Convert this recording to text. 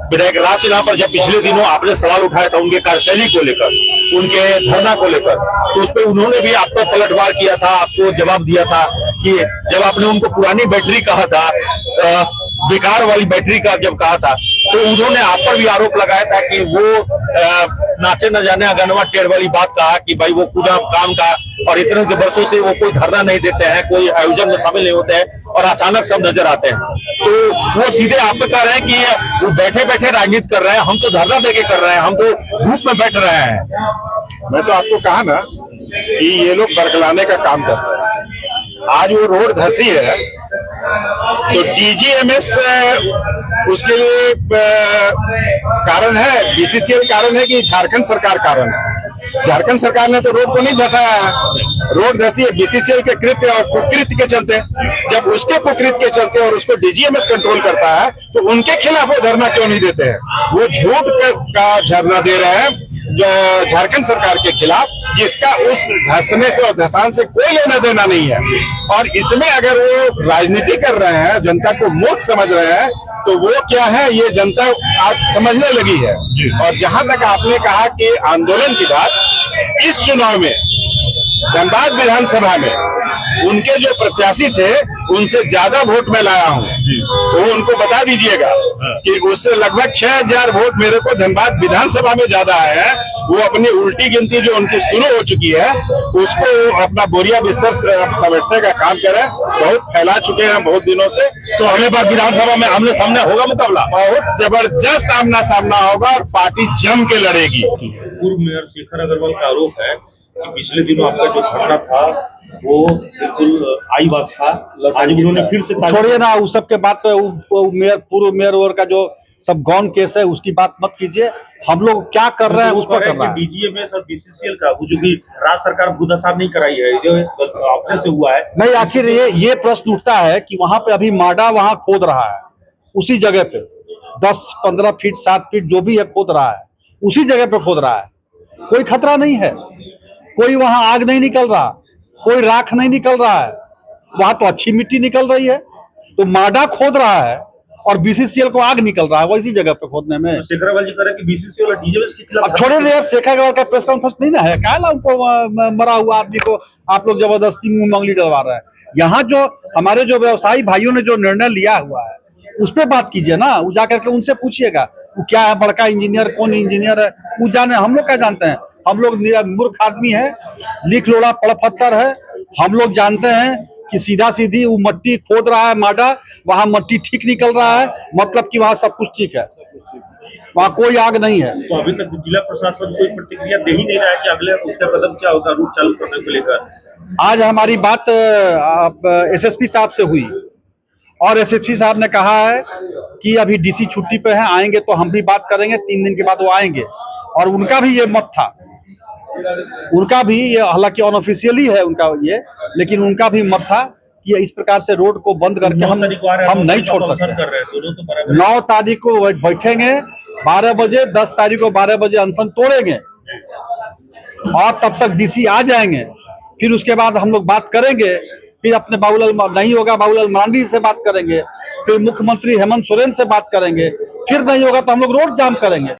विधायक राज सिन्हा पर जब पिछले दिनों आपने सवाल उठाया था उनके कार्यशैली को लेकर, उनके धरना को लेकर, तो उस पर उन्होंने भी आप पर पलटवार किया था, आपको जवाब दिया था कि जब आपने उनको पुरानी बैटरी कहा था, बेकार वाली बैटरी का जब कहा था, तो उन्होंने आप पर भी आरोप लगाया था कि वो नाचे न जाने अगनवा टेढ़ वाली बात कहा कि भाई वो पूरा काम का, और इतने के वर्षों से वो कोई धरना नहीं देते हैं, कोई आयोजन में शामिल नहीं होते हैं और अचानक सब नजर आते हैं। तो वो सीधे आप पे कह रहे हैं कि वो बैठे बैठे राजनीति कर रहे हैं, हम तो धरना देके कर रहे हैं, हम तो धूप में बैठ रहे हैं। मैं तो आपको कहा ना कि ये लोग बरगलाने का काम कर रहे हैं। आज वो रोड धंसी है तो डीजीएमएस उसके लिए कारण है, बीसीसीएल कारण है कि झारखंड सरकार कारण है। झारखंड सरकार ने तो रोड को नहीं धंसाया है, रोड धंसी है बीसीसीएल के कृत्य और कुकृत्य के चलते। जब उसके कुकृत्य के चलते और उसको डीजीएमएस कंट्रोल करता है तो उनके खिलाफ वो धरना क्यों नहीं देते हैं? वो झूठ का धरना दे रहे हैं जो झारखंड सरकार के खिलाफ, जिसका उस धंसने से और धसान से कोई लेना देना नहीं है। और इसमें अगर वो राजनीति कर रहे हैं, जनता को मूर्ख समझ रहे हैं, तो वो क्या है ये जनता आज समझने लगी है। और जहां तक आपने कहा कि आंदोलन की बात, इस चुनाव में धनबाद विधानसभा में उनके जो प्रत्याशी थे उनसे ज्यादा वोट मैं लाया हूं, तो उनको बता दीजिएगा कि उससे लगभग 6000 वोट मेरे को धनबाद विधानसभा में ज्यादा आए हैं। वो अपनी उल्टी गिनती जो उनकी शुरू हो चुकी है उसको अपना बोरिया बिस्तर समेटने का काम करें। बहुत फैला चुके हैं बहुत दिनों से, तो अगले बार विधानसभा में आमने सामने होगा मुकाबला, बहुत जबरदस्त आमना सामना होगा और पार्टी जम के लड़ेगी। पूर्व मेयर शेखर अग्रवाल का आरोप है कि पिछले दिनों आपका जो धरना था वो बिल्कुल आईवाज था, आज उन्होंने फिर से छोड़िए ना उस सब के बात पे, मेयर पूर्व मेयर और का जो सब गौन केस है उसकी बात मत कीजिए। हम लोग क्या कर रहे हैं उस पर कर रहे हैं। डीजीएमएस और बीसीसीएल का वो जो कि राज्य सरकार भूदशा नहीं कराई है, जो अपने से हुआ है नहीं, आखिर ये प्रश्न उठता है कि वहां पे अभी माडा वहां खोद रहा है, उसी जगह पे 10-15 फीट 7 फीट जो भी है खोद रहा है, उसी जगह पे खोद रहा है। कोई खतरा नहीं है, कोई वहां आग नहीं निकल रहा, कोई राख नहीं निकल रहा है, वहां तो अच्छी मिट्टी निकल रही है। तो माडा खोद रहा है और बीसीसीएल को आग निकल रहा है वैसी जगह पे खोदने में। तो शेखर अग्रवाल जी कह रहे हैं कि बीसीसीएल और डीजीएमएस के खिलाफ। अब छोड़े यार, शेखर अग्रवाल का प्रेस कॉन्फ्रेंस नहीं ना है, क्या ना उनको मरा हुआ आदमी को आप लोग जबरदस्ती मुंह मंगली डलवा रहे हैं। यहाँ जो हमारे जो व्यवसायी भाइयों ने जो निर्णय लिया हुआ है उस पर बात कीजिए ना, वो जाकर के उनसे पूछिएगा वो क्या है, बड़का इंजीनियर कौन इंजीनियर है वो जाने, हम लोग क्या जानते हैं। हम लोग मूर्ख आदमी है, लिख लोड़ा पड़ पत्थर है। हम लोग जानते हैं कि सीधा सीधी वो मट्टी खोद रहा है माडा, वहां मट्टी ठीक निकल रहा है, मतलब कि वहां सब कुछ ठीक है, वहां कोई आग नहीं है। तो अभी तक जिला प्रशासन कोई प्रतिक्रिया दे ही नहीं रहा है कि अगले उसका कदम क्या होगा रूट चालू करने को लेकर। आज हमारी बात एसएसपी साहब से हुई और एसएसपी साहब ने कहा है कि अभी डीसी छुट्टी पे हैं, आएंगे तो हम भी बात करेंगे, 3 दिन के बाद वो आएंगे। और उनका भी ये मत था, उनका भी ये, हालांकि अनऑफिशियली है उनका ये, लेकिन उनका भी मत था कि इस प्रकार से रोड को बंद करके हम नहीं छोड़ सकते। 9 तारीख को बैठेंगे 12 बजे, 10 तारीख को 12 बजे अनशन तोड़ेंगे और तब तक डीसी आ जाएंगे। फिर उसके बाद हम लोग बात करेंगे, फिर अपने बाबूलाल नहीं होगा बाबूलाल मरांडी से बात करेंगे, फिर मुख्यमंत्री हेमंत सोरेन से बात करेंगे, फिर नहीं होगा तो हम लोग रोड जाम करेंगे।